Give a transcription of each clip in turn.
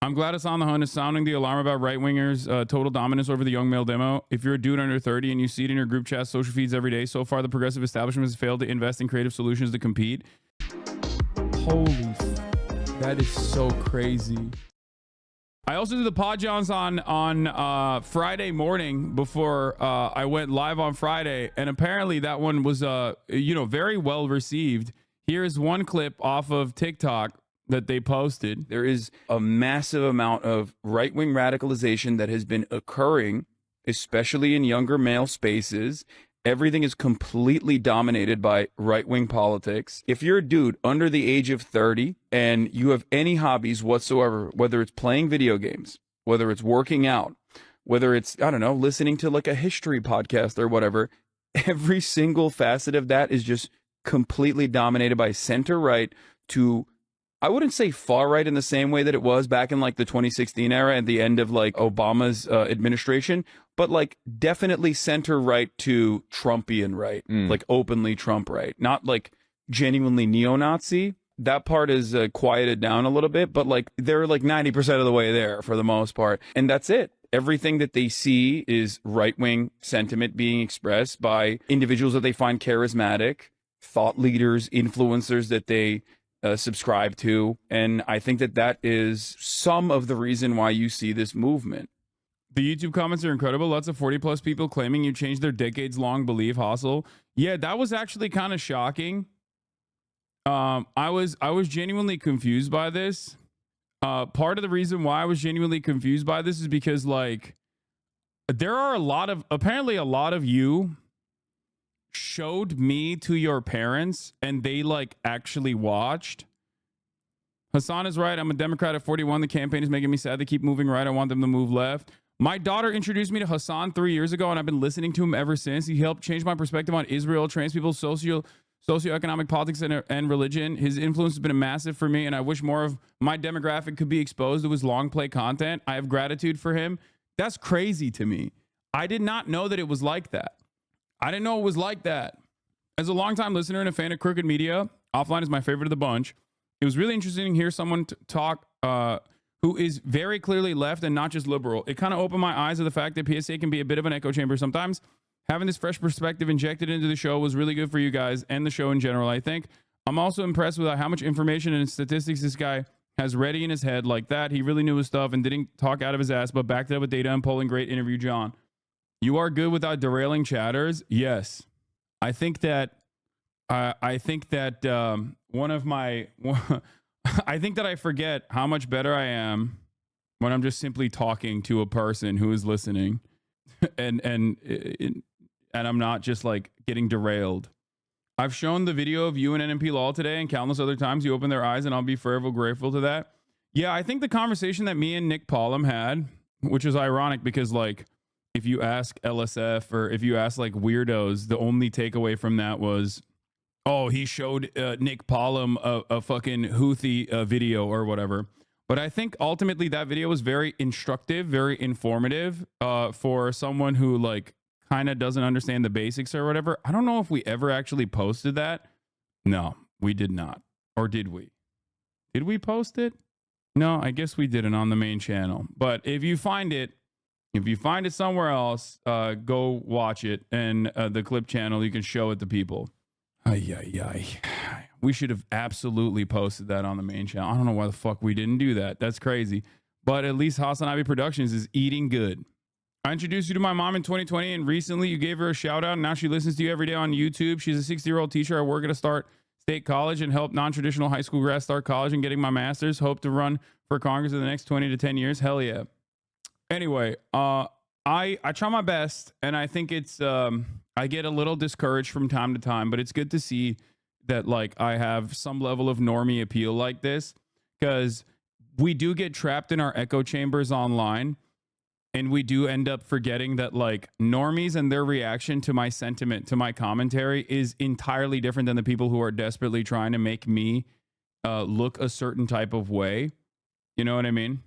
I'm glad Hasan the Hun is sounding the alarm about right-wingers' total dominance over the young male demo. If you're a dude under 30 and you see it in your group chat, social feeds every day, so far the progressive establishment has failed to invest in creative solutions to compete. Holy, that is so crazy. I also did the Pod Johns on Friday morning before I went live on Friday, and apparently that one was very well received. Here's one clip off of TikTok that they posted. There is a massive amount of right-wing radicalization that has been occurring, especially in younger male spaces. Everything is completely dominated by right-wing politics. If you're a dude under the age of 30 and you have any hobbies whatsoever, whether it's playing video games, whether it's working out, whether it's, I don't know, listening to like a history podcast or whatever, every single facet of that is just completely dominated by center-right to, I wouldn't say far right in the same way that it was back in like the 2016 era at the end of like Obama's administration, but like definitely center right to Trumpian right, like openly Trump right, not like genuinely neo-Nazi. That part is quieted down a little bit, but like they're like 90% of the way there for the most part. And that's it. Everything that they see is right-wing sentiment being expressed by individuals that they find charismatic, thought leaders, influencers that they subscribe to. And I think that that is some of the reason why you see this movement. The YouTube comments are incredible. Lots of 40 plus people claiming you changed their decades long belief hustle. Yeah, that was actually kind of shocking. I was genuinely confused by this. Part of the reason why I was genuinely confused by this is because like there are apparently a lot of you showed me to your parents and they like actually watched. Hasan is right. I'm a Democrat at 41. The campaign is making me sad. They keep moving right. I want them to move left. My daughter introduced me to Hasan 3 years ago, and I've been listening to him ever since. He helped change my perspective on Israel, trans people, socioeconomic politics, and religion. His influence has been massive for me, and I wish more of my demographic could be exposed to his long play content. I have gratitude for him. That's crazy to me. I did not know that it was like that. I didn't know it was like that. As a longtime listener and a fan of crooked media, Offline is my favorite of the bunch. It was really interesting to hear someone talk who is very clearly left and not just liberal. It kind of opened my eyes to the fact that PSA can be a bit of an echo chamber sometimes. Having this fresh perspective injected into the show was really good for you guys and the show in general, I think. I'm also impressed with how much information and statistics this guy has ready in his head like that. He really knew his stuff and didn't talk out of his ass, but backed it up with data and polling. Great interview, John. You are good without derailing chatters. Yes. I think that one of my I think that I forget how much better I am when I'm just simply talking to a person who is listening and I'm not just like getting derailed. I've shown the video of you and NMP Law today and countless other times you open their eyes, and I'll be forever grateful to that. Yeah, I think the conversation that me and Nick Paulum had, which is ironic because like if you ask LSF or if you ask like weirdos, the only takeaway from that was, oh, he showed Nick Paulum a fucking Houthi video or whatever. But I think ultimately that video was very instructive, very informative for someone who like kind of doesn't understand the basics or whatever. I don't know if we ever actually posted that. No, we did not. Or did we? Did we post it? No, I guess we didn't on the main channel. But if you find it somewhere else, go watch it. And the clip channel, you can show it to people. We should have absolutely posted that on the main channel. I don't know why the fuck we didn't do that. That's crazy. But at least HasanAbi Productions is eating good. I introduced you to my mom in 2020, and recently you gave her a shout out. And now she listens to you every day on YouTube. She's a 60-year-old teacher. I work at a state college and help non-traditional high school grads start college and getting my master's. Hope to run for Congress in the next 20 to 10 years. Hell yeah. Anyway, I try my best, and I think it's I get a little discouraged from time to time, but it's good to see that like I have some level of normie appeal like this, because we do get trapped in our echo chambers online, and we do end up forgetting that like normies and their reaction to my sentiment, to my commentary, is entirely different than the people who are desperately trying to make me look a certain type of way. You know what I mean?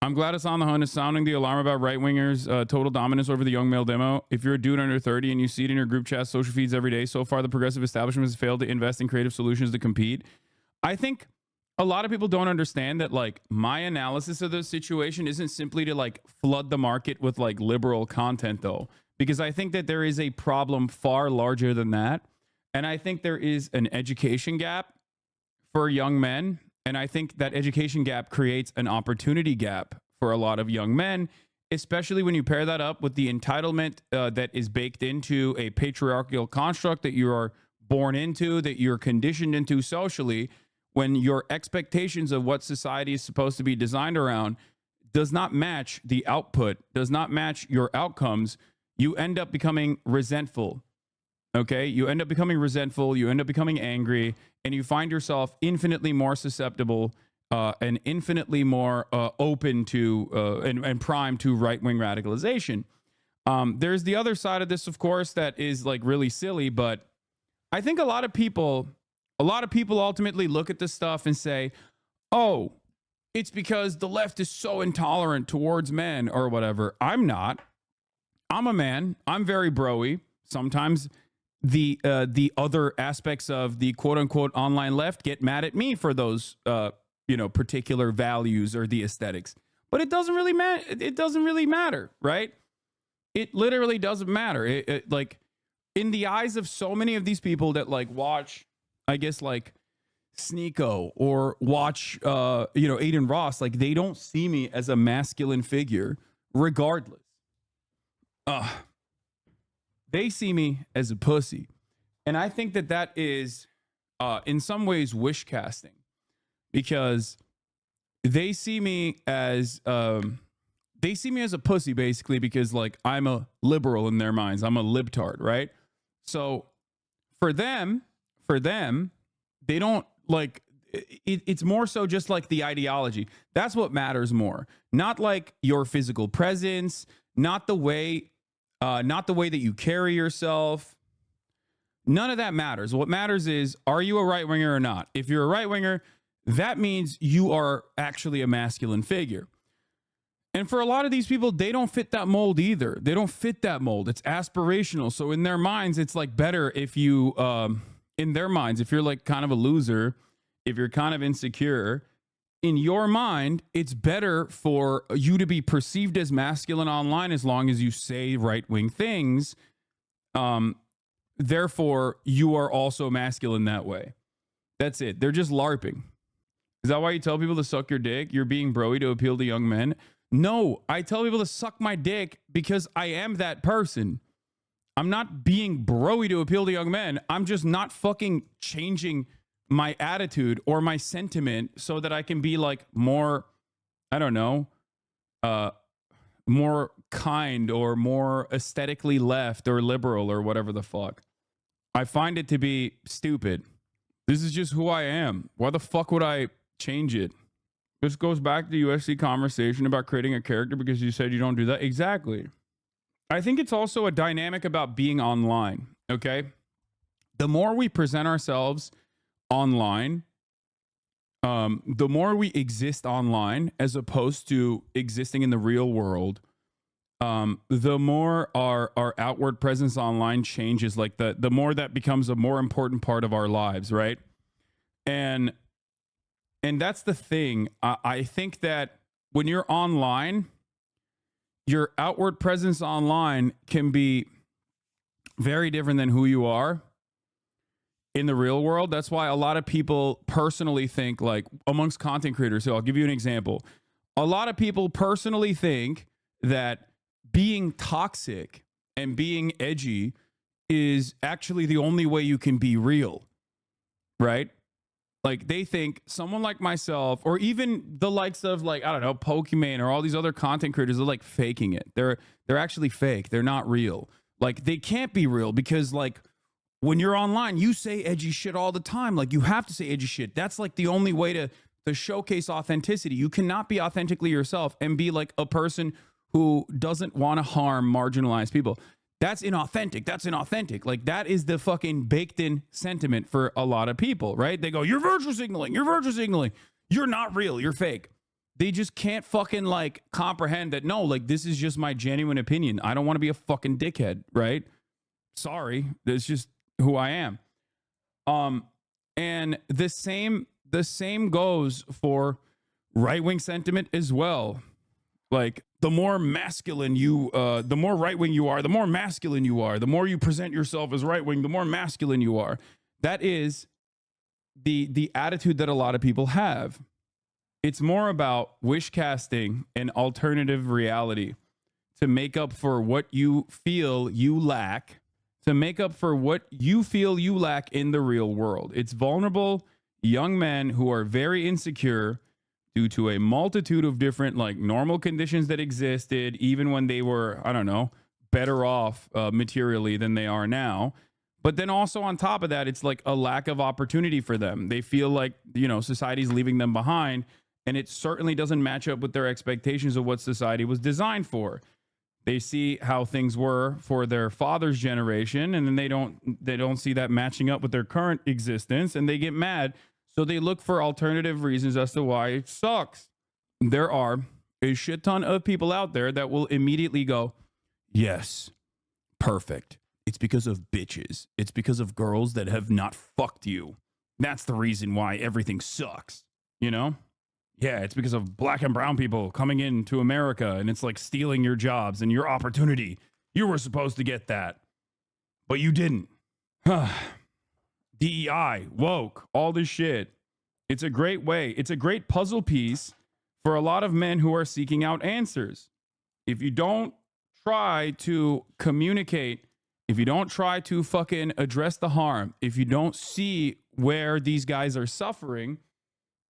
I'm glad Hasan the Hun is sounding the alarm about right-wingers' total dominance over the young male demo. If you're a dude under 30 and you see it in your group chat, social feeds every day, so far the progressive establishment has failed to invest in creative solutions to compete. I think a lot of people don't understand that like my analysis of the situation isn't simply to like flood the market with like liberal content though, because I think that there is a problem far larger than that. And I think there is an education gap for young men. And I think that education gap creates an opportunity gap for a lot of young men, especially when you pair that up with the entitlement that is baked into a patriarchal construct that you are born into, that you're conditioned into socially. When your expectations of what society is supposed to be designed around does not match the output, does not match your outcomes, you end up becoming resentful. Okay, you end up becoming resentful, you end up becoming angry, and you find yourself infinitely more susceptible and infinitely more open to and primed to right-wing radicalization. There's the other side of this, of course, that is like really silly, but I think a lot of people ultimately look at this stuff and say, "Oh, it's because the left is so intolerant towards men or whatever." I'm not. I'm a man. I'm very broy. Sometimes the other aspects of the quote unquote online left get mad at me for those particular values or the aesthetics. But it doesn't really matter. It doesn't really matter, right? It literally doesn't matter. It like in the eyes of so many of these people that like watch, I guess like Sneeko or watch Aiden Ross, like they don't see me as a masculine figure regardless. They see me as a pussy. And I think that that is in some ways wish casting, because they see me as a pussy basically, because like I'm a liberal in their minds. I'm a libtard, right? So for them, they don't like it's more so just like the ideology. That's what matters more. Not like your physical presence, not the way that you carry yourself. None of that matters. What matters is, are you a right winger or not? If you're a right winger, that means you are actually a masculine figure. And for a lot of these people, they don't fit that mold either. They don't fit that mold. It's aspirational. So in their minds, it's like better if you, in their minds, if you're like kind of a loser, if you're kind of insecure, in your mind, it's better for you to be perceived as masculine online as long as you say right-wing things. Therefore, you are also masculine that way. That's it. They're just LARPing. Is that why you tell people to suck your dick? You're being broy to appeal to young men? No, I tell people to suck my dick because I am that person. I'm not being broy to appeal to young men. I'm just not fucking changing my attitude or my sentiment so that I can be like more, I don't know, more kind or more aesthetically left or liberal or whatever the fuck. I find it to be stupid. This is just who I am. Why the fuck would I change it? This goes back to the UFC conversation about creating a character because you said you don't do that. Exactly. I think it's also a dynamic about being online, okay? The more we present ourselves online, the more we exist online as opposed to existing in the real world, the more our outward presence online changes. Like the more that becomes a more important part of our lives, right? And that's the thing. I think that when you're online, your outward presence online can be very different than who you are in the real world. That's why a lot of people personally think, like amongst content creators, so I'll give you an example. A lot of people personally think that being toxic and being edgy is actually the only way you can be real, right? Like they think someone like myself, or even the likes of like, I don't know, Pokemon or all these other content creators are like faking it. They're actually fake. They're not real. Like they can't be real because like when you're online, you say edgy shit all the time. Like you have to say edgy shit. That's like the only way to showcase authenticity. You cannot be authentically yourself and be like a person who doesn't want to harm marginalized people. That's inauthentic. That's inauthentic. Like that is the fucking baked in sentiment for a lot of people, right? They go, you're virtue signaling. You're virtue signaling. You're not real. You're fake. They just can't fucking like comprehend that. No, like this is just my genuine opinion. I don't want to be a fucking dickhead, right? Sorry. That's just who I am. And the same the same goes for right-wing sentiment as well. Like, the more masculine you, the more right-wing you are, the more masculine you are. The more you present yourself as right-wing, the more masculine you are. That is the attitude that a lot of people have. It's more about wish casting an alternative reality to make up for what you feel you lack, to make up for what you feel you lack in the real world. It's vulnerable young men who are very insecure due to a multitude of different, like, normal conditions that existed even when they were, I don't know, better off materially than they are now. But then also on top of that, it's like a lack of opportunity for them. They feel like, society's leaving them behind, and it certainly doesn't match up with their expectations of what society was designed for. They see how things were for their father's generation, and then they don't see that matching up with their current existence, and they get mad. So they look for alternative reasons as to why it sucks. There are a shit ton of people out there that will immediately go, yes, perfect. It's because of bitches. It's because of girls that have not fucked you. That's the reason why everything sucks. Yeah, it's because of black and brown people coming into America, and it's like stealing your jobs and your opportunity. You were supposed to get that, but you didn't. DEI, woke, all this shit. It's a great way. It's a great puzzle piece for a lot of men who are seeking out answers. If you don't try to communicate, if you don't try to fucking address the harm, if you don't see where these guys are suffering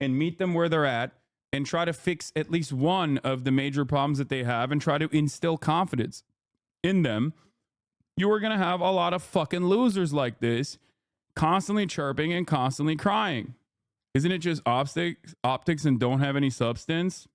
and meet them where they're at and try to fix at least one of the major problems that they have and try to instill confidence in them, you are going to have a lot of fucking losers like this constantly chirping and constantly crying. Isn't it just optics and don't have any substance?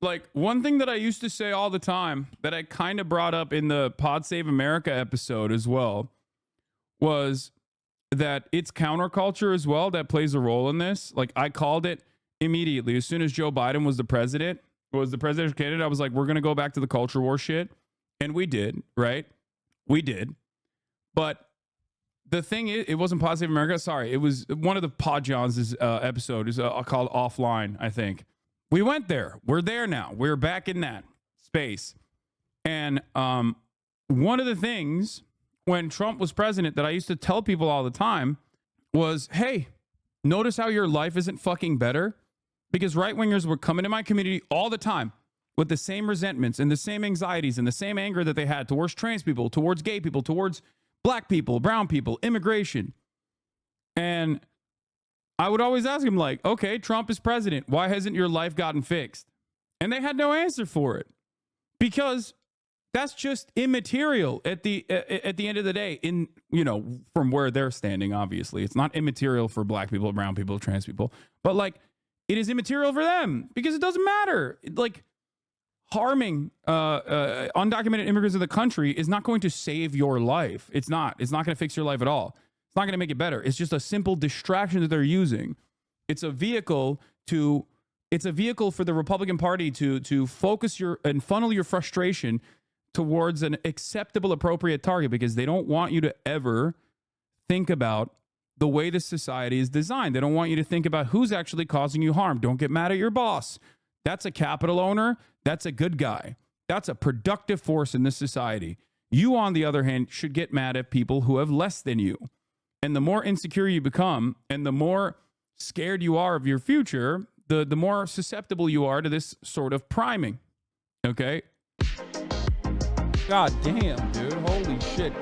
Like, one thing that I used to say all the time that I kind of brought up in the Pod Save America episode as well was that it's counterculture as well that plays a role in this. Like, I called it immediately. As soon as Joe Biden was the presidential candidate, I was like, we're going to go back to the culture war shit. And we did, right? We did. But the thing is, it wasn't Pod Save America. Sorry. It was one of the Pod Johns' episode is called Offline, I think. We went there. We're there now. We're back in that space. And one of the things when Trump was president that I used to tell people all the time was, hey, notice how your life isn't fucking better? Because right-wingers were coming to my community all the time with the same resentments and the same anxieties and the same anger that they had towards trans people, towards gay people, towards black people, brown people, immigration. And I would always ask him, like, okay, Trump is president. Why hasn't your life gotten fixed? And they had no answer for it, because that's just immaterial at the end of the day. From where they're standing, obviously, it's not immaterial for black people, brown people, trans people, but like, it is immaterial for them because it doesn't matter. Like, harming undocumented immigrants in the country is not going to save your life. It's not going to fix your life at all. It's not going to make it better. It's just a simple distraction that they're using. It's a vehicle for the Republican Party to focus and funnel your frustration towards an acceptable, appropriate target, because they don't want you to ever think about the way the society is designed. They don't want you to think about who's actually causing you harm. Don't get mad at your boss. That's a capital owner. That's a good guy. That's a productive force in this society. You, on the other hand, should get mad at people who have less than you. And the more insecure you become and the more scared you are of your future, the more susceptible you are to this sort of priming. Okay? God damn, dude. Holy shit.